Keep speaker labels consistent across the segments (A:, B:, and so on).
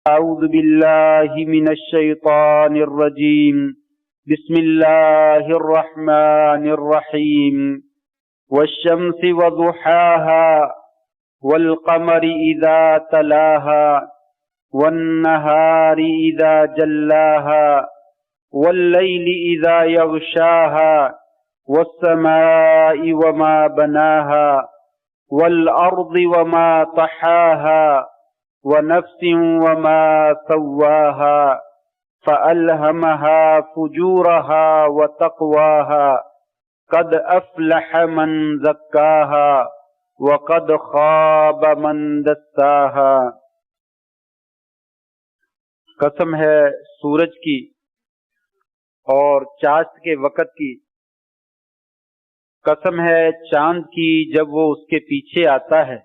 A: أعوذ بالله من الشيطان الرجيم. بسم الله الرحمن الرحيم. والشمس وضحاها والقمر إذا تلاها والنهار إذا جلاها والليل إذا يغشاها والسماء وما بناها والأرض وما طحاها ونفس وما سواها فألهمها فجورها وتقواها قد أفلح من زكاها وقد خاب من دساها. قسم ہے سورج کی اور چاشت کے وقت کی، قسم ہے چاند کی جب وہ اس کے پیچھے آتا ہے،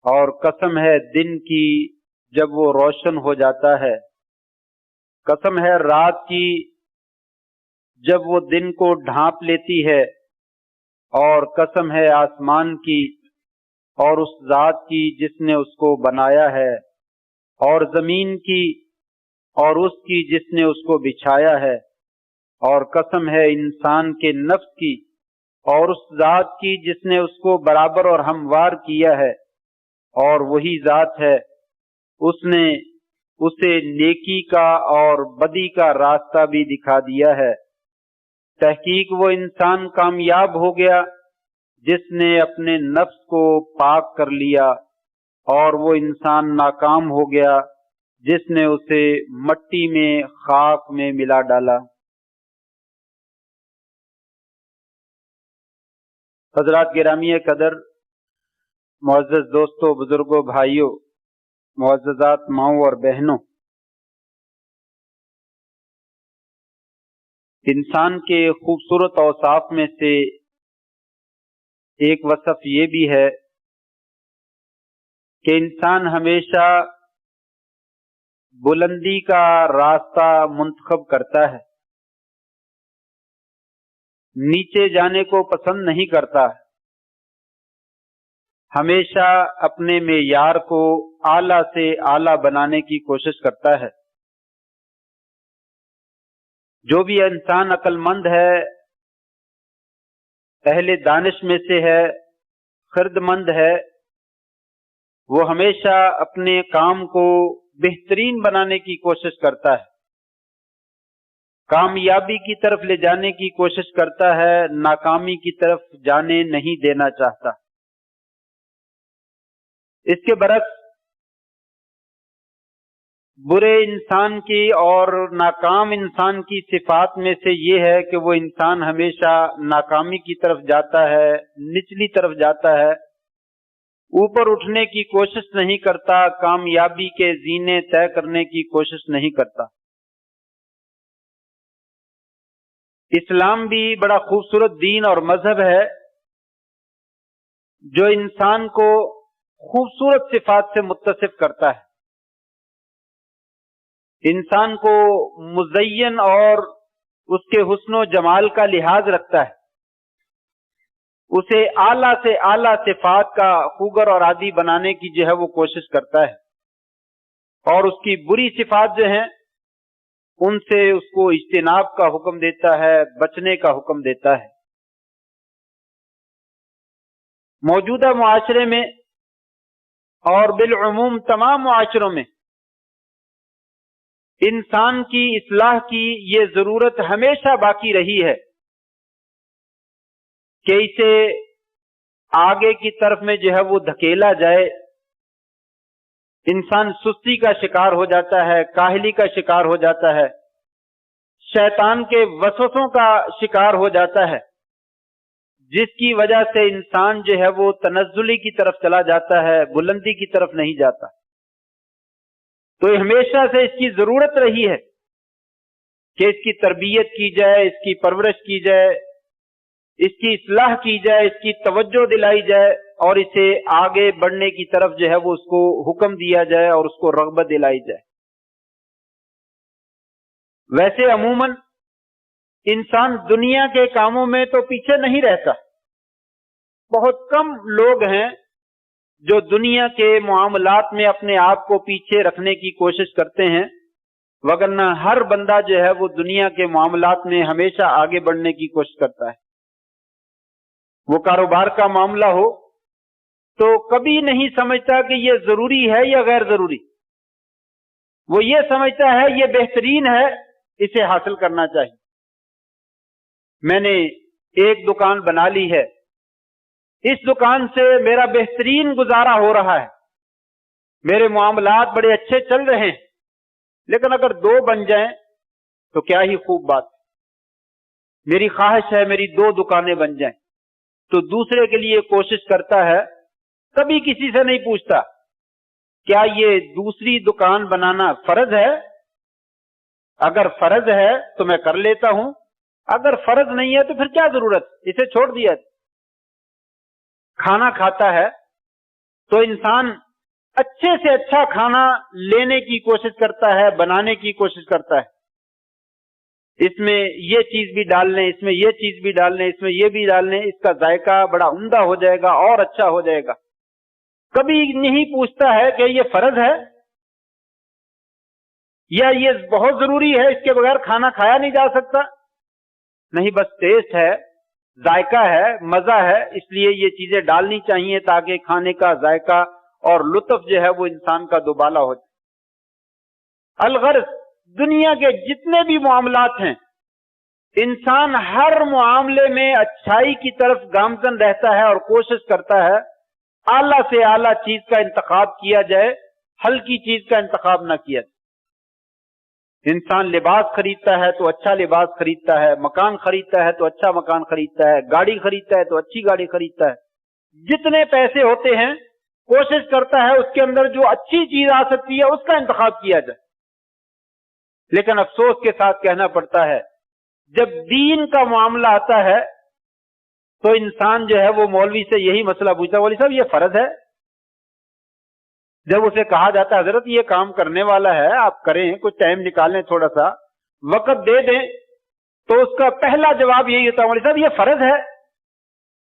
A: اور قسم ہے دن کی جب وہ روشن ہو جاتا ہے، قسم ہے رات کی جب وہ دن کو ڈھانپ لیتی ہے، اور قسم ہے آسمان کی اور اس ذات کی جس نے اس کو بنایا ہے، اور زمین کی اور اس کی جس نے اس کو بچھایا ہے، اور قسم ہے انسان کے نفس کی اور اس ذات کی جس نے اس کو برابر اور ہموار کیا ہے، اور وہی ذات ہے اس نے اسے نیکی کا اور بدی کا راستہ بھی دکھا دیا ہے. تحقیق وہ انسان کامیاب ہو گیا جس نے اپنے نفس کو پاک کر لیا، اور وہ انسان ناکام ہو گیا جس نے اسے مٹی میں خاک میں ملا ڈالا. حضرات گرامی قدر، معزز دوستوں، بزرگوں، بھائیوں، معززات ماؤں اور بہنوں، انسان کے خوبصورت اوصاف میں سے ایک وصف یہ بھی ہے کہ انسان ہمیشہ بلندی کا راستہ منتخب کرتا ہے، نیچے جانے کو پسند نہیں کرتا، ہمیشہ اپنے معیار کو اعلیٰ سے اعلیٰ بنانے کی کوشش کرتا ہے. جو بھی انسان عقل مند ہے، اہل دانش میں سے ہے، خرد مند ہے، وہ ہمیشہ اپنے کام کو بہترین بنانے کی کوشش کرتا ہے، کامیابی کی طرف لے جانے کی کوشش کرتا ہے، ناکامی کی طرف جانے نہیں دینا چاہتا. اس کے برعکس برے انسان کی اور ناکام انسان کی صفات میں سے یہ ہے کہ وہ انسان ہمیشہ ناکامی کی طرف جاتا ہے، نچلی طرف جاتا ہے، اوپر اٹھنے کی کوشش نہیں کرتا، کامیابی کے زینے طے کرنے کی کوشش نہیں کرتا. اسلام بھی بڑا خوبصورت دین اور مذہب ہے جو انسان کو خوبصورت صفات سے متصف کرتا ہے، انسان کو مزین اور اس کے حسن و جمال کا لحاظ رکھتا ہے، اسے اعلیٰ سے اعلیٰ صفات کا خوگر اور عادی بنانے کی جو ہے وہ کوشش کرتا ہے، اور اس کی بری صفات جو ہیں ان سے اس کو اجتناب کا حکم دیتا ہے، بچنے کا حکم دیتا ہے. موجودہ معاشرے میں اور بالعموم تمام معاشروں میں انسان کی اصلاح کی یہ ضرورت ہمیشہ باقی رہی ہے کہ اسے آگے کی طرف میں جو ہے وہ دھکیلا جائے. انسان سستی کا شکار ہو جاتا ہے، کاہلی کا شکار ہو جاتا ہے، شیطان کے وسوسوں کا شکار ہو جاتا ہے، جس کی وجہ سے انسان جو ہے وہ تنزلی کی طرف چلا جاتا ہے، بلندی کی طرف نہیں جاتا. تو ہمیشہ سے اس کی ضرورت رہی ہے کہ اس کی تربیت کی جائے، اس کی پرورش کی جائے، اس کی اصلاح کی جائے، اس کی توجہ دلائی جائے، اور اسے آگے بڑھنے کی طرف جو ہے وہ اس کو حکم دیا جائے اور اس کو رغبت دلائی جائے. ویسے عموماً انسان دنیا کے کاموں میں تو پیچھے نہیں رہتا. بہت کم لوگ ہیں جو دنیا کے معاملات میں اپنے آپ کو پیچھے رکھنے کی کوشش کرتے ہیں، وگرنہ ہر بندہ جو ہے وہ دنیا کے معاملات میں ہمیشہ آگے بڑھنے کی کوشش کرتا ہے۔ وہ کاروبار کا معاملہ ہو تو کبھی نہیں سمجھتا کہ یہ ضروری ہے یا غیر ضروری، وہ یہ سمجھتا ہے یہ بہترین ہے، اسے حاصل کرنا چاہیے۔ میں نے ایک دکان بنا لی ہے، اس دکان سے میرا بہترین گزارا ہو رہا ہے، میرے معاملات بڑے اچھے چل رہے ہیں، لیکن اگر 2 بن جائیں تو کیا ہی خوب بات۔ میری خواہش ہے میری 2 دکانیں بن جائیں، تو دوسرے کے لیے کوشش کرتا ہے، کبھی کسی سے نہیں پوچھتا کیا یہ دوسری دکان بنانا فرض ہے؟ اگر فرض ہے تو میں کر لیتا ہوں، اگر فرض نہیں ہے تو پھر کیا ضرورت، اسے چھوڑ دیا۔ کھانا کھاتا ہے تو انسان اچھے سے اچھا کھانا لینے کی کوشش کرتا ہے، بنانے کی کوشش کرتا ہے، اس میں یہ چیز بھی ڈال لیں، اس میں یہ چیز بھی ڈال لیں، اس میں یہ بھی ڈال لیں، اس کا ذائقہ بڑا عمدہ ہو جائے گا اور اچھا ہو جائے گا۔ کبھی نہیں پوچھتا ہے کہ یہ فرض ہے یا یہ بہت ضروری ہے، اس کے بغیر کھانا کھایا نہیں جا سکتا۔ نہیں، بس ٹیسٹ ہے، ذائقہ ہے، مزہ ہے، اس لیے یہ چیزیں ڈالنی چاہیے تاکہ کھانے کا ذائقہ اور لطف جو ہے وہ انسان کا دوبالا ہو جائے۔ الغرض دنیا کے جتنے بھی معاملات ہیں، انسان ہر معاملے میں اچھائی کی طرف گامزن رہتا ہے اور کوشش کرتا ہے اعلیٰ سے اعلیٰ چیز کا انتخاب کیا جائے، ہلکی چیز کا انتخاب نہ کیا جائے۔ انسان لباس خریدتا ہے تو اچھا لباس خریدتا ہے، مکان خریدتا ہے تو اچھا مکان خریدتا ہے، گاڑی خریدتا ہے تو اچھی گاڑی خریدتا ہے۔ جتنے پیسے ہوتے ہیں کوشش کرتا ہے اس کے اندر جو اچھی چیز آ سکتی ہے اس کا انتخاب کیا جائے۔ لیکن افسوس کے ساتھ کہنا پڑتا ہے جب دین کا معاملہ آتا ہے تو انسان جو ہے وہ مولوی سے یہی مسئلہ پوچھتا ہے، مولوی صاحب یہ فرض ہے؟ جب اسے کہا جاتا ہے حضرت یہ کام کرنے والا ہے، آپ کریں، کچھ ٹائم نکالیں، تھوڑا سا وقت دے دیں، تو اس کا پہلا جواب یہی ہوتا ہے مولوی صاحب یہ فرض ہے۔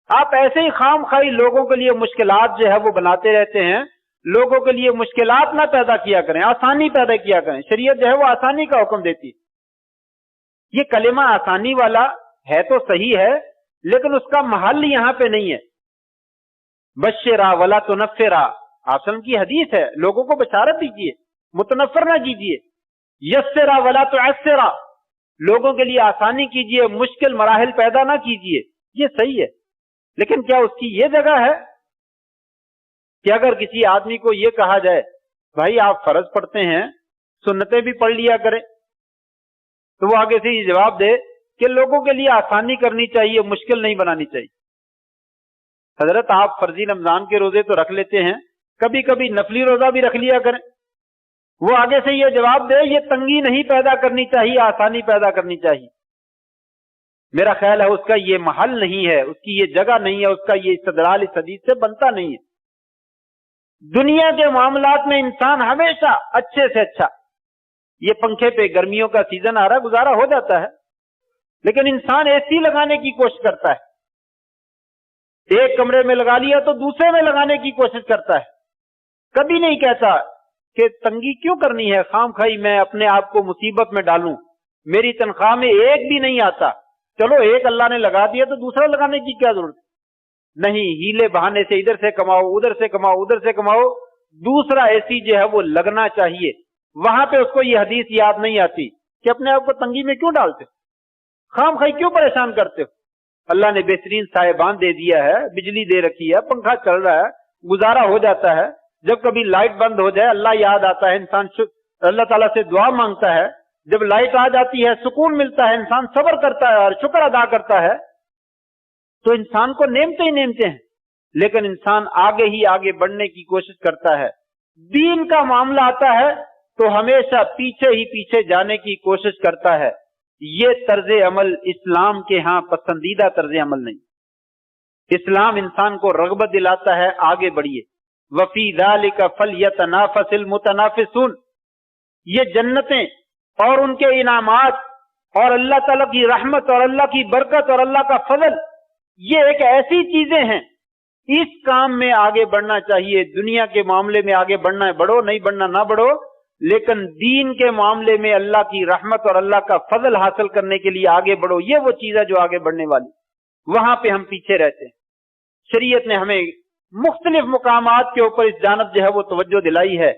A: آپ ایسے ہی خام خواہی لوگوں کے لیے مشکلات جو ہے وہ بناتے رہتے ہیں، لوگوں کے لیے مشکلات نہ پیدا کیا کریں، آسانی پیدا کیا کریں۔ شریعت جو ہے وہ آسانی کا حکم دیتی ہے۔ یہ کلمہ آسانی والا ہے تو صحیح ہے، لیکن اس کا محل یہاں پہ نہیں ہے۔ بشرا ولا تنفرا، آپ کی حدیث ہے، لوگوں کو بشارت دیجیے، متنفر نہ کیجیے۔ یسرا ولا تعسرا، لوگوں کے لیے آسانی کیجیے، مشکل مراحل پیدا نہ کیجیے، یہ صحیح ہے۔ لیکن کیا اس کی یہ جگہ ہے کہ اگر کسی آدمی کو یہ کہا جائے بھائی آپ فرض پڑھتے ہیں، سنتیں بھی پڑھ لیا کریں، تو وہ آگے سے یہ جواب دے کہ لوگوں کے لیے آسانی کرنی چاہیے، مشکل نہیں بنانی چاہیے۔ حضرت آپ فرضی رمضان کے روزے تو رکھ لیتے ہیں، کبھی کبھی نفلی روزہ بھی رکھ لیا کریں۔ وہ آگے سے یہ جواب دے یہ تنگی نہیں پیدا کرنی چاہیے، آسانی پیدا کرنی چاہیے۔ میرا خیال ہے اس کا یہ محل نہیں ہے، اس کی یہ جگہ نہیں ہے، اس کا یہ استدلال اس حدیث سے بنتا نہیں ہے۔ دنیا کے معاملات میں انسان ہمیشہ اچھے سے اچھا، یہ پنکھے پہ گرمیوں کا سیزن آ رہا ہے، گزارا ہو جاتا ہے، لیکن انسان اے سی لگانے کی کوشش کرتا ہے، ایک کمرے میں لگا لیا تو دوسرے میں لگانے کی کوشش کرتا ہے، کبھی نہیں کہتا کہ تنگی کیوں کرنی ہے، خام خواہی میں اپنے آپ کو مصیبت میں ڈالوں، میری تنخواہ میں ایک بھی نہیں آتا، چلو ایک اللہ نے لگا دیا تو دوسرا لگانے کی کیا ضرورت؟ نہیں، ہیلے بہانے سے ادھر سے کماؤ، ادھر سے کماؤ، ادھر سے کماؤ، دوسرا ایسی جو ہے وہ لگنا چاہیے۔ وہاں پہ اس کو یہ حدیث یاد نہیں آتی کہ اپنے آپ کو تنگی میں کیوں ڈالتے، خام خواہی کیوں پریشان کرتے ہو؟ اللہ نے بہترین سائبان دے دیا ہے، بجلی دے رکھی ہے، پنکھا چل رہا ہے، گزارا ہو جاتا ہے۔ جب کبھی لائٹ بند ہو جائے اللہ یاد آتا ہے، انسان اللہ تعالیٰ سے دعا مانگتا ہے، جب لائٹ آ جاتی ہے سکون ملتا ہے، انسان صبر کرتا ہے اور شکر ادا کرتا ہے، تو انسان کو نعمتیں ہی نعمتیں ہیں، لیکن انسان آگے ہی آگے بڑھنے کی کوشش کرتا ہے۔ دین کا معاملہ آتا ہے تو ہمیشہ پیچھے ہی پیچھے جانے کی کوشش کرتا ہے۔ یہ طرز عمل اسلام کے ہاں پسندیدہ طرز عمل نہیں۔ اسلام انسان کو رغبت دلاتا ہے آگے بڑھیے۔ وفی ذالک فلیتنافس المتنافسون، یہ جنتیں اور ان کے انعامات اور اللہ تعالیٰ کی رحمت اور اللہ کی برکت اور اللہ کا فضل، یہ ایک ایسی چیزیں ہیں اس کام میں آگے بڑھنا چاہیے. دنیا کے معاملے میں آگے بڑھنا ہے بڑھو, نہیں بڑھنا نہ بڑھو, لیکن دین کے معاملے میں اللہ کی رحمت اور اللہ کا فضل حاصل کرنے کے لیے آگے بڑھو. یہ وہ چیز ہے جو آگے بڑھنے والی, وہاں پہ ہم پیچھے رہتے ہیں. شریعت نے ہمیں مختلف مقامات کے اوپر اس جانب جو ہے وہ توجہ دلائی ہے,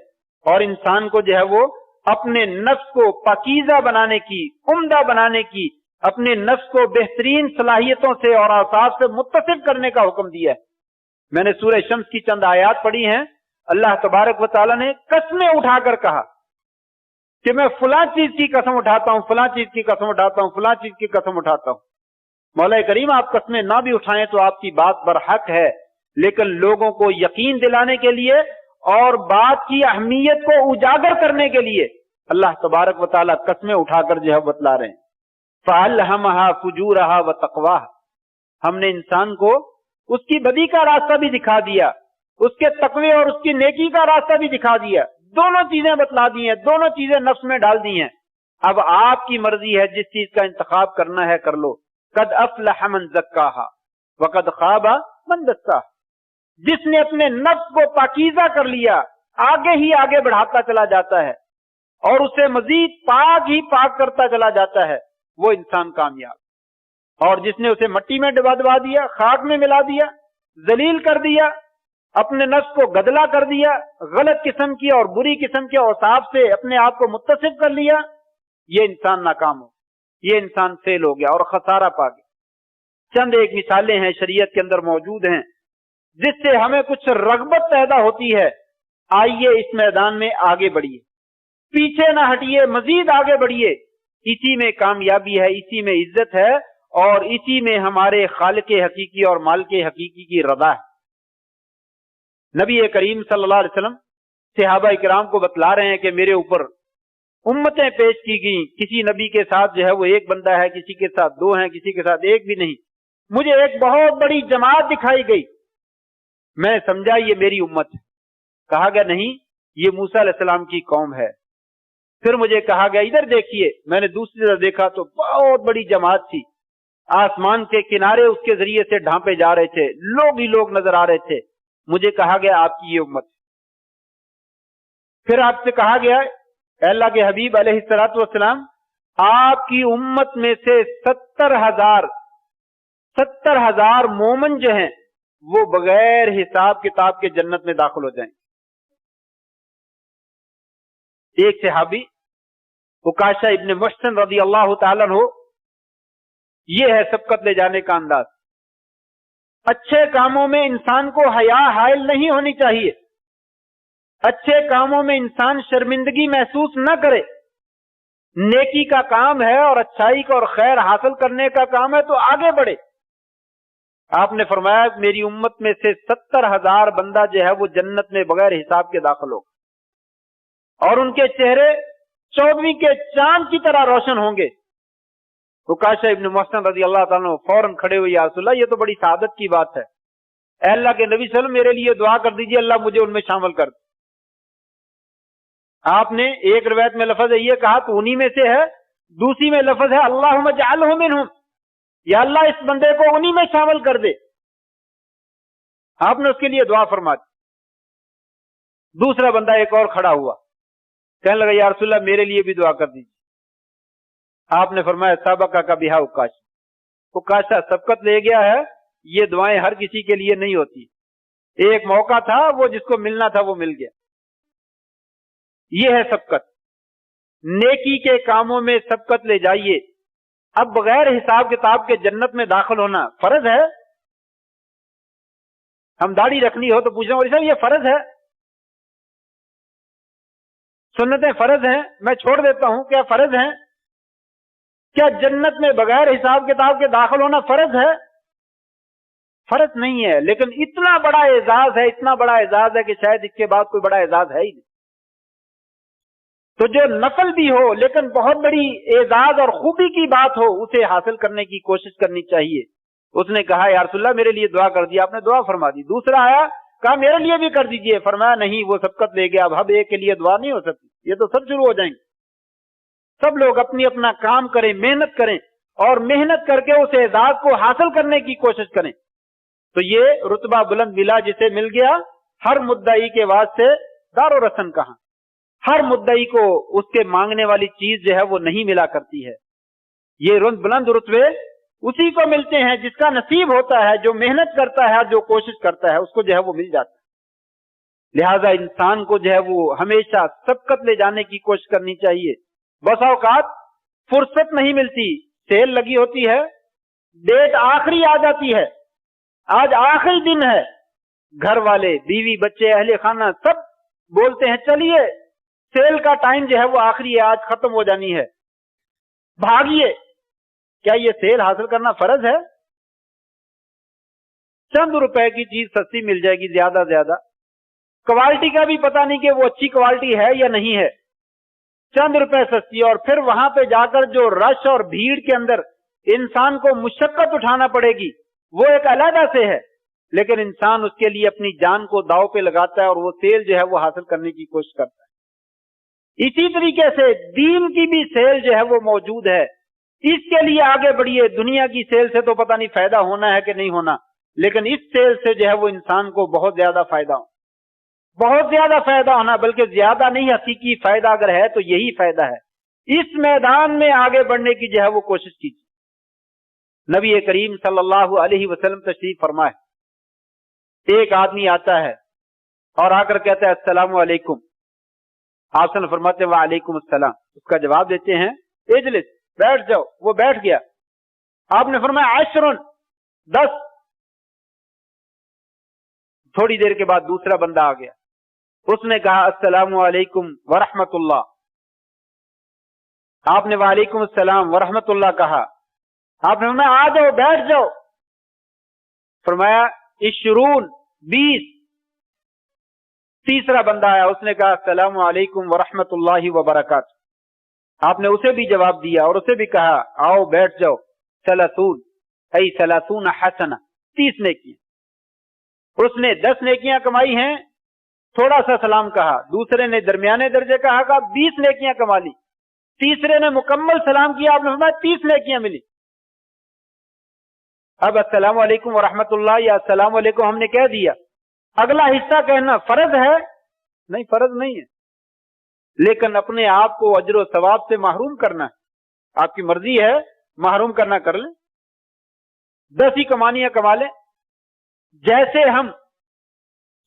A: اور انسان کو جو ہے وہ اپنے نفس کو پاکیزہ بنانے کی, عمدہ بنانے کی, اپنے نفس کو بہترین صلاحیتوں سے اور اوصاف سے متصف کرنے کا حکم دیا ہے. میں نے سورہ شمس کی چند آیات پڑھی ہیں. اللہ تبارک و تعالیٰ نے قسمیں اٹھا کر کہا کہ میں فلاں چیز کی قسم اٹھاتا ہوں, فلاں چیز کی قسم اٹھاتا ہوں, فلاں چیز کی قسم اٹھاتا ہوں. مولا کریم آپ قسمیں نہ بھی اٹھائیں تو آپ کی بات برحق ہے, لیکن لوگوں کو یقین دلانے کے لیے اور بات کی اہمیت کو اجاگر کرنے کے لیے اللہ تبارک و تعالیٰ قسمیں اٹھا کر جو ہے بتلا رہے ہیں. فَأَلْهَمَهَا فُجُورَهَا وَتَقْوَاهَا, ہم نے انسان کو اس کی بدی کا راستہ بھی دکھا دیا, اس کے تقوی اور اس کی نیکی کا راستہ بھی دکھا دیا. دونوں چیزیں بتلا دی ہیں, دونوں چیزیں نفس میں ڈال دی ہیں. اب آپ کی مرضی ہے, جس چیز کا انتخاب کرنا ہے کر لو. قد افلح من زکاها وقد خاب من دساها, جس نے اپنے نفس کو پاکیزہ کر لیا آگے ہی آگے بڑھاتا چلا جاتا ہے اور اسے مزید پاک ہی پاک کرتا چلا جاتا ہے, وہ انسان کامیاب. اور جس نے اسے مٹی میں دبا دیا, خاک میں ملا دیا, ذلیل کر دیا, اپنے نفس کو گدلا کر دیا, غلط قسم کی اور بری قسم کے اوصاف سے اپنے آپ کو متصف کر لیا, یہ انسان ناکام ہو, یہ انسان فیل ہو گیا اور خسارہ پا گیا. چند ایک مثالیں ہیں شریعت کے اندر موجود ہیں جس سے ہمیں کچھ رغبت پیدا ہوتی ہے. آئیے اس میدان میں آگے بڑھیے, پیچھے نہ ہٹیے, مزید آگے بڑھیے. اسی میں کامیابی ہے, اسی میں عزت ہے, اور اسی میں ہمارے خالق حقیقی اور مالک حقیقی کی رضا ہے. نبی کریم صلی اللہ علیہ وسلم صحابہ کرام کو بتلا رہے ہیں کہ میرے اوپر امتیں پیش کی گئیں. کسی نبی کے ساتھ جو ہے وہ ایک بندہ ہے, کسی کے ساتھ دو ہیں, کسی کے ساتھ ایک بھی نہیں. مجھے ایک بہت بڑی جماعت دکھائی گئی, میں سمجھا یہ میری امت ہے. کہا گیا نہیں, یہ موسیٰ علیہ السلام کی قوم ہے. پھر مجھے کہا گیا ادھر دیکھیے. میں نے دوسری طرف دیکھا تو بہت بڑی جماعت تھی, آسمان کے کنارے اس کے ذریعے سے ڈھانپے جا رہے تھے, لوگ ہی لوگ نظر آ رہے تھے. مجھے کہا گیا آپ کی یہ امت ہے. پھر آپ سے کہا گیا اے اللہ کے حبیب علیہ الصلوۃ والسلام, آپ کی امت میں سے 70,000 مومن جو ہیں وہ بغیر حساب کتاب کے جنت میں داخل ہو جائیں. ایک صحابی عکاشہ ابن محسن رضی اللہ تعالیٰ عنہ, یہ ہے سبقت لے جانے کا انداز. اچھے کاموں میں انسان کو حیا حائل نہیں ہونی چاہیے, اچھے کاموں میں انسان شرمندگی محسوس نہ کرے. نیکی کا کام ہے اور اچھائی کا اور خیر حاصل کرنے کا کام ہے تو آگے بڑھے. آپ نے فرمایا میری امت میں سے 70,000 بندہ جو ہے وہ جنت میں بغیر حساب کے داخل ہوگا, اور ان کے چہرے 14ویں کے چاند کی طرح روشن ہوں گے. عکاشہ ابن محسن رضی اللہ تعالیٰ عنہ فوراً کھڑے ہوئے, یا رسول اللہ یہ تو بڑی سعادت کی بات ہے, اے اللہ کے نبی صلی اللہ علیہ وسلم میرے لیے دعا کر دیجئے, اللہ مجھے ان میں شامل کر دے. آپ نے ایک روایت میں لفظ یہ کہا تو انہی میں سے ہے, دوسری میں لفظ ہے اللہم اجعلہ منہم, یا اللہ اس بندے کو انہی میں شامل کر دے. آپ نے اس کے لیے دعا فرما دی. دوسرا بندہ ایک اور کھڑا ہوا, کہنے لگا یا رسول اللہ میرے لیے بھی دعا کر دیجیے. آپ نے فرمایا سابقہ کا بہا عکاشہ, عکاشہ سبقت لے گیا ہے, یہ دعائیں ہر کسی کے لیے نہیں ہوتی. ایک موقع تھا, وہ جس کو ملنا تھا وہ مل گیا. یہ ہے سبقت. نیکی کے کاموں میں سبقت لے جائیے. اب بغیر حساب کتاب کے جنت میں داخل ہونا فرض ہے. ہم داڑھی رکھنی ہو تو پوچھیں مولوی صاحب یہ فرض ہے, سنتیں فرض ہیں, میں چھوڑ دیتا ہوں, کیا فرض ہیں؟ کیا جنت میں بغیر حساب کتاب کے داخل ہونا فرض ہے؟ فرض نہیں ہے, لیکن اتنا بڑا اعزاز ہے, اتنا بڑا اعزاز ہے کہ شاید اس کے بعد کوئی بڑا اعزاز ہے ہی نہیں. تو جو نفل بھی ہو لیکن بہت بڑی اعزاز اور خوبی کی بات ہو, اسے حاصل کرنے کی کوشش کرنی چاہیے. اس نے کہا یا رسول اللہ میرے لیے دعا کر دی, آپ نے دعا فرما دی. دوسرا آیا, کہا میرے لیے بھی کر دیجئے, فرمایا نہیں وہ سبقت لے گیا, اب ایک کے لیے دعا نہیں ہو سکتی, یہ تو سب شروع ہو جائیں گے. سب لوگ اپنی اپنا کام کریں, محنت کریں, اور محنت کر کے اس اعزاز کو حاصل کرنے کی کوشش کریں. تو یہ رتبہ بلند ملا جسے مل گیا. ہر مدعی کے واسطے دار و رسن کہاں. ہر مدعی کو اس کے مانگنے والی چیز جو ہے وہ نہیں ملا کرتی ہے. یہ بلند رتبے اسی کو ملتے ہیں جس کا نصیب ہوتا ہے, جو محنت کرتا ہے, جو کوشش کرتا ہے, اس کو جو ہے وہ مل جاتا ہے. لہذا انسان کو جو ہے وہ ہمیشہ سبقت لے جانے کی کوشش کرنی چاہیے. بسا اوقات فرصت نہیں ملتی, سیل لگی ہوتی ہے, ڈیٹ آخری آ جاتی ہے, آج آخری دن ہے, گھر والے, بیوی, بچے, اہل خانہ سب بولتے ہیں چلیے سیل کا ٹائم جو ہے وہ آخری ہے, آج ختم ہو جانی ہے, بھاگیے. کیا یہ سیل حاصل کرنا فرض ہے؟ چند روپے کی چیز سستی مل جائے گی زیادہ سے زیادہ, کوالٹی کا بھی پتہ نہیں کہ وہ اچھی کوالٹی ہے یا نہیں ہے, چند روپے سستی, اور پھر وہاں پہ جا کر جو رش اور بھیڑ کے اندر انسان کو مشقت اٹھانا پڑے گی وہ ایک علیحدہ سے ہے, لیکن انسان اس کے لیے اپنی جان کو داؤ پہ لگاتا ہے اور وہ سیل جو ہے وہ حاصل کرنے کی کوشش کرتا ہے. اسی طریقے سے دین کی بھی سیل جو ہے وہ موجود ہے, اس کے لیے آگے بڑھیے. دنیا کی سیل سے تو پتہ نہیں فائدہ ہونا ہے کہ نہیں ہونا, لیکن اس سیل سے جو ہے وہ انسان کو بہت زیادہ فائدہ ہو, بہت زیادہ فائدہ ہونا, بلکہ زیادہ نہیں, حقیقی فائدہ اگر ہے تو یہی فائدہ ہے. اس میدان میں آگے بڑھنے کی جو ہے وہ کوشش کیجیے. نبی کریم صلی اللہ علیہ وسلم تشریف فرمائے, ایک آدمی آتا ہے اور آ کر کہتا ہے السلام علیکم. آپ صلی اللہ فرماتے ہیں وعلیکم السلام. اس کا جواب دیتے ہیں اجلس, بیٹھ جاؤ. وہ بیٹھ گیا. آپ نے فرمایا 10. تھوڑی دیر کے بعد دوسرا بندہ آ گیا, اس نے کہا السلام علیکم ورحمت اللہ. آپ نے وعلیکم السلام ورحمت اللہ کہا. آپ نے فرمایا آ جاؤ, بیٹھ جاؤ. فرمایا 20. تیسرا بندہ آیا, اس نے کہا السلام علیکم ورحمت اللہ وبرکاتہ. آپ نے اسے بھی جواب دیا اور اسے بھی کہا آؤ بیٹھ جاؤ. 30 حسنہ, 30 نیکیاں. اس نے 10 نیکیاں کمائی ہیں, تھوڑا سا سلام کہا. دوسرے نے درمیانے درجے کہا 20 نیکیاں کما لی. تیسرے نے مکمل سلام کیا, آپ نے فرمایا 30 نیکیاں ملی. اب السلام علیکم ورحمت اللہ یا السلام علیکم ہم نے کہہ دیا, اگلا حصہ کہنا فرض ہے؟ نہیں, فرض نہیں ہے, لیکن اپنے آپ کو اجر و ثواب سے محروم کرنا ہے. آپ کی مرضی ہے, محروم کرنا کر لیں, 10 ہی کمانیاں کما لیں. جیسے ہم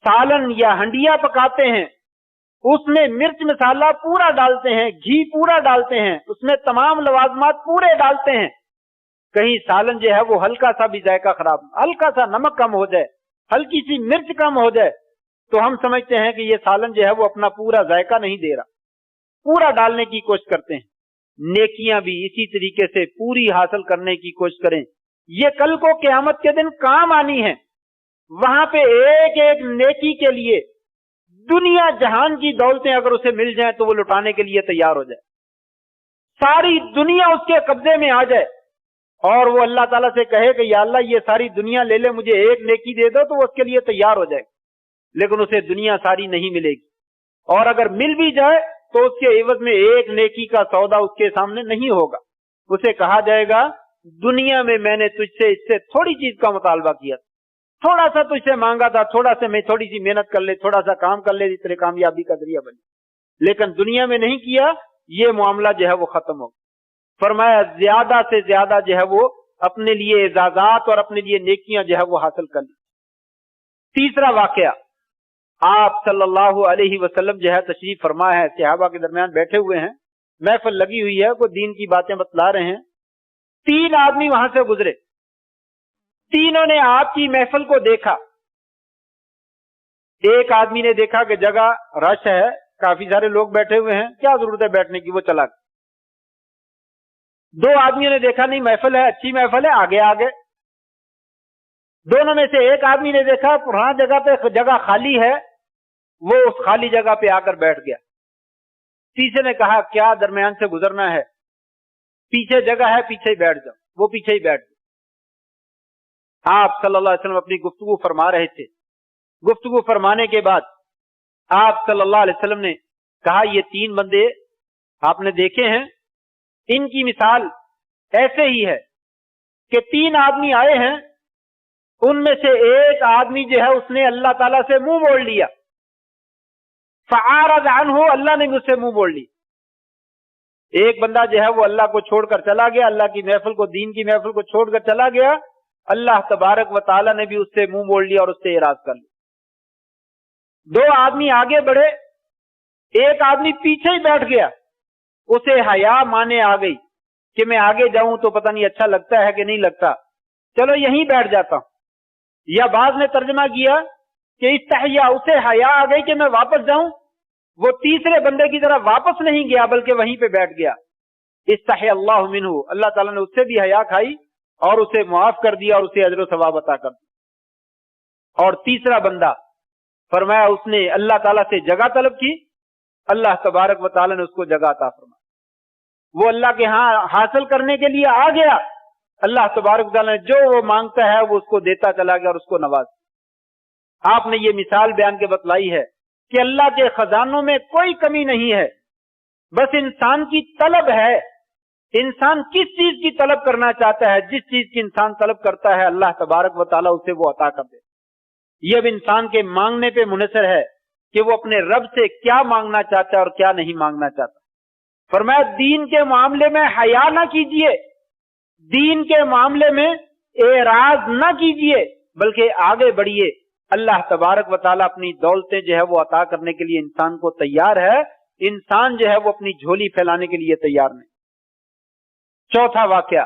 A: سالن یا ہنڈیا پکاتے ہیں, اس میں مرچ مسالہ پورا ڈالتے ہیں, گھی پورا ڈالتے ہیں, اس میں تمام لوازمات پورے ڈالتے ہیں. کہیں سالن جو ہے وہ ہلکا سا بھی ذائقہ خراب, ہلکا سا نمک کم ہو جائے, ہلکی سی مرچ کم ہو جائے, تو ہم سمجھتے ہیں کہ یہ سالن جو ہے وہ اپنا پورا ذائقہ نہیں دے رہا. پورا ڈالنے کی کوشش کرتے ہیں. نیکیاں بھی اسی طریقے سے پوری حاصل کرنے کی کوشش کریں. یہ کل کو قیامت کے دن کام آنی ہے. وہاں پہ ایک ایک نیکی کے لیے دنیا جہان کی دولتیں اگر اسے مل جائیں تو وہ لٹانے کے لیے تیار ہو جائے. ساری دنیا اس کے قبضے میں آ جائے اور وہ اللہ تعالیٰ سے کہے کہ یا اللہ یہ ساری دنیا لے لے, مجھے ایک نیکی دے دو, تو وہ اس کے لیے تیار ہو جائے. لیکن اسے دنیا ساری نہیں ملے گی, اور اگر مل بھی جائے تو اس کے عوض میں ایک نیکی کا سودا اس کے سامنے نہیں ہوگا. اسے کہا جائے گا دنیا میں میں نے تجھ سے اس سے تھوڑی چیز کا مطالبہ کیا, تھوڑا سا تجھ سے مانگا تھا, تھوڑا سا میں تھوڑی سی محنت کر لے, تھوڑا سا کام کر لے, تیرے کامیابی کا ذریعہ بنے, لیکن دنیا میں نہیں کیا. یہ معاملہ جو ہے وہ ختم ہو. فرمایا زیادہ سے زیادہ جو ہے وہ اپنے لیے اعزازات اور اپنے لیے نیکیاں جو ہے وہ حاصل کر لی. تیسرا واقعہ, آپ صلی اللہ علیہ وسلم جو ہے تشریف فرما ہے, صحابہ کے درمیان بیٹھے ہوئے ہیں, محفل لگی ہوئی ہے, کوئی دین کی باتیں بتلا رہے ہیں. 3 آدمی وہاں سے گزرے, تینوں نے آپ کی محفل کو دیکھا. ایک آدمی نے دیکھا کہ جگہ رش ہے, کافی سارے لوگ بیٹھے ہوئے ہیں, کیا ضرورت ہے بیٹھنے کی, وہ چلا گیا. 2 آدمیوں نے دیکھا نہیں محفل ہے, اچھی محفل ہے, آگے آگے. دونوں میں سے ایک آدمی نے دیکھا پرانا جگہ پہ جگہ خالی ہے, وہ اس خالی جگہ پہ آ کر بیٹھ گیا. تیسرے نے کہا کیا درمیان سے گزرنا ہے, پیچھے جگہ ہے, پیچھے ہی بیٹھ جاؤ. وہ پیچھے ہی بیٹھ گیا. آپ صلی اللہ علیہ وسلم اپنی گفتگو فرما رہے تھے. گفتگو فرمانے کے بعد آپ صلی اللہ علیہ وسلم نے کہا یہ 3 بندے آپ نے دیکھے ہیں, ان کی مثال ایسے ہی ہے کہ 3 آدمی آئے ہیں, ان میں سے ایک آدمی جو ہے اس نے اللہ تعالیٰ سے منہ موڑ لیا، فَأَعْرَضَ عَنْهُ، اللہ نے بھی اس سے منہ موڑ لی۔ ایک بندہ جو ہے وہ اللہ کو چھوڑ کر چلا گیا، اللہ کی محفل کو، دین کی محفل کو چھوڑ کر چلا گیا، اللہ تبارک و تعالیٰ نے بھی اس سے منہ موڑ لیا اور اس سے اعراض کر لیا۔ دو آدمی آگے بڑھے، ایک آدمی پیچھے ہی بیٹھ گیا، اسے حیا مانے آ گئی کہ میں آگے جاؤں تو پتہ نہیں اچھا لگتا ہے کہ نہیں لگتا، چلو یہیں بیٹھ جاتا ہوں۔ یا بعض نے ترجمہ کیا کہ استحیا، اسے حیا آ گئی کہ میں واپس جاؤں، وہ تیسرے بندے کی طرح واپس نہیں گیا بلکہ وہیں پہ بیٹھ گیا۔ استحیا اللہ منہ، اللہ تعالیٰ نے اس سے بھی حیا کھائی اور اسے معاف کر دیا اور اسے اجر و ثواب عطا کر دیا۔ اور تیسرا بندہ فرمایا اس نے اللہ تعالیٰ سے جگہ طلب کی، اللہ تبارک و تعالیٰ نے اس کو جگہ عطا فرمائی۔ وہ اللہ کے ہاں حاصل کرنے کے لیے آ گیا، اللہ تبارک و تعالیٰ نے جو وہ مانگتا ہے وہ اس کو دیتا چلا گیا اور اس کو نواز۔ آپ نے یہ مثال بیان کے بتلائی ہے کہ اللہ کے خزانوں میں کوئی کمی نہیں ہے، بس انسان کی طلب ہے، انسان کس چیز کی طلب کرنا چاہتا ہے، جس چیز کی انسان طلب کرتا ہے اللہ تبارک و تعالیٰ اسے وہ عطا کر دے۔ یہ اب انسان کے مانگنے پہ منحصر ہے کہ وہ اپنے رب سے کیا مانگنا چاہتا ہے اور کیا نہیں مانگنا چاہتا۔ فرمایا دین کے معاملے میں حیا نہ کیجیے، دین کے معاملے میں اعراض نہ کیجیے، بلکہ آگے بڑھیے۔ اللہ تبارک و تعالیٰ اپنی دولتیں جو ہے وہ عطا کرنے کے لیے انسان کو تیار ہے، انسان جو ہے وہ اپنی جھولی پھیلانے کے لیے تیار نہیں۔ چوتھا واقعہ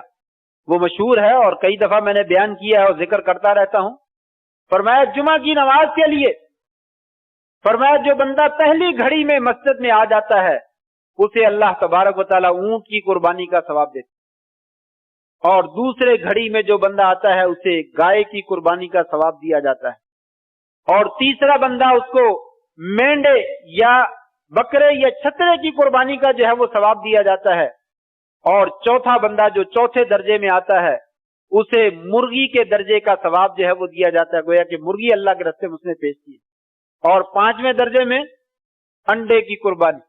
A: وہ مشہور ہے اور کئی دفعہ میں نے بیان کیا ہے اور ذکر کرتا رہتا ہوں۔ فرمایا جمعہ کی نماز کے لیے، فرمایا جو بندہ پہلی گھڑی میں مسجد میں آ جاتا ہے اسے اللہ تبارک و تعالیٰ اونٹ کی قربانی کا ثواب دیتا ہے، اور دوسرے گھڑی میں جو بندہ آتا ہے اسے گائے کی قربانی کا ثواب دیا جاتا ہے، اور تیسرا بندہ اس کو مینڈے یا بکرے یا چھترے کی قربانی کا جو ہے وہ ثواب دیا جاتا ہے، اور چوتھا بندہ جو چوتھے درجے میں آتا ہے اسے مرغی کے درجے کا ثواب جو ہے وہ دیا جاتا ہے، گویا کہ مرغی اللہ کے راستے میں اس نے پیش کی۔ اور پانچویں درجے میں انڈے کی قربانی،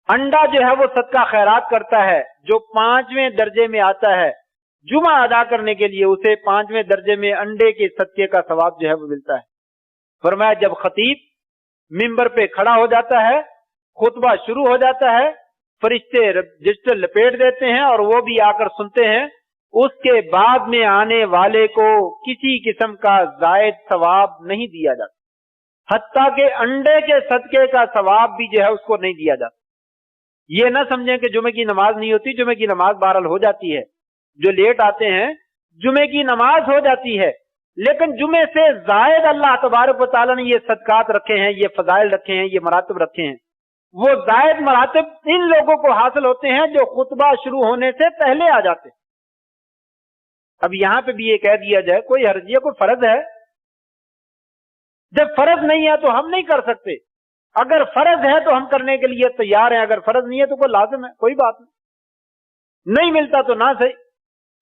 A: انڈا جو ہے وہ صدقہ خیرات کرتا ہے، جو پانچویں درجے میں آتا ہے جمعہ ادا کرنے کے لیے اسے پانچویں درجے میں انڈے کے صدقے کا ثواب جو ہے وہ ملتا ہے۔ فرمایا جب خطیب منبر پہ کھڑا ہو جاتا ہے، خطبہ شروع ہو جاتا ہے، فرشتے رجسٹر لپیٹ دیتے ہیں اور وہ بھی آ کر سنتے ہیں، اس کے بعد میں آنے والے کو کسی قسم کا زائد ثواب نہیں دیا جاتا، حتیٰ کہ انڈے کے صدقے کا ثواب بھی جو ہے اس کو نہیں دیا جاتا۔ یہ نہ سمجھیں کہ جمعے کی نماز نہیں ہوتی، جمعے کی نماز بہرحال ہو جاتی ہے، جو لیٹ آتے ہیں جمعے کی نماز ہو جاتی ہے، لیکن جمعے سے زائد اللہ تبارک و تعالیٰ نے یہ صدقات رکھے ہیں، یہ فضائل رکھے ہیں، یہ مراتب رکھے ہیں۔ وہ زائد مراتب ان لوگوں کو حاصل ہوتے ہیں جو خطبہ شروع ہونے سے پہلے آ جاتے ہیں۔ اب یہاں پہ بھی یہ کہہ دیا جائے کوئی حرج ہے، کوئی فرض ہے؟ جب فرض نہیں ہے تو ہم نہیں کر سکتے، اگر فرض ہے تو ہم کرنے کے لیے تیار ہیں، اگر فرض نہیں ہے تو کوئی لازم ہے، کوئی بات نہیں ملتا تو نہ صحیح۔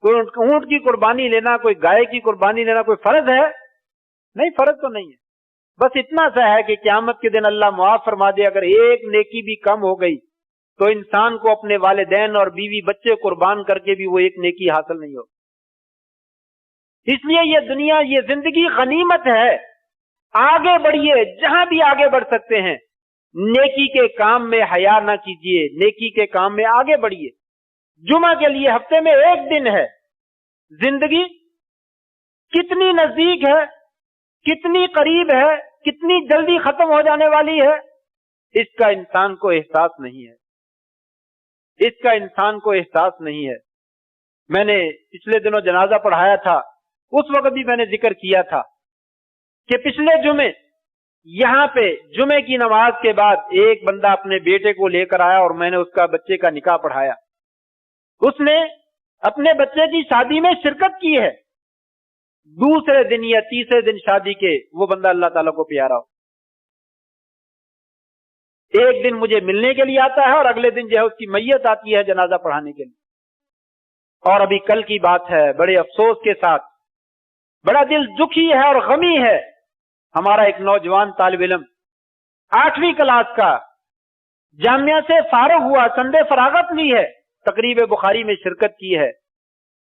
A: کوئی اونٹ کی قربانی لینا، کوئی گائے کی قربانی لینا کوئی فرض ہے؟ نہیں، فرض تو نہیں ہے، بس اتنا سا ہے کہ قیامت کے دن اللہ معاف فرما دے، اگر ایک نیکی بھی کم ہو گئی تو انسان کو اپنے والدین اور بیوی بچے قربان کر کے بھی وہ ایک نیکی حاصل نہیں ہو۔ اس لیے یہ دنیا، یہ زندگی غنیمت ہے، آگے بڑھیے، جہاں بھی آگے بڑھ سکتے ہیں، نیکی کے کام میں حیا نہ کیجیے، نیکی کے کام میں آگے بڑھیے۔ جمعہ کے لیے ہفتے میں ایک دن ہے، زندگی کتنی نزدیک ہے، کتنی قریب ہے، کتنی جلدی ختم ہو جانے والی ہے، اس کا انسان کو احساس نہیں ہے، اس کا انسان کو احساس نہیں ہے۔ میں نے پچھلے دنوں جنازہ پڑھایا تھا، اس وقت بھی میں نے ذکر کیا تھا کہ پچھلے جمعے یہاں پہ جمعے کی نماز کے بعد ایک بندہ اپنے بیٹے کو لے کر آیا اور میں نے اس کا بچے کا نکاح پڑھایا۔ اس نے اپنے بچے کی شادی میں شرکت کی ہے، دوسرے دن یا تیسرے دن شادی کے وہ بندہ اللہ تعالیٰ کو پیارا ہو، ایک دن مجھے ملنے کے لیے آتا ہے اور اگلے دن جو ہے اس کی میت آتی ہے جنازہ پڑھانے کے لیے۔ اور ابھی کل کی بات ہے، بڑے افسوس کے ساتھ، بڑا دل دکھی ہے اور غمی ہے، ہمارا ایک نوجوان طالب علم 8ویں کلاس کا جامعہ سے فارغ ہوا، سندے فراغت لی ہے، تقریب بخاری میں شرکت کی ہے،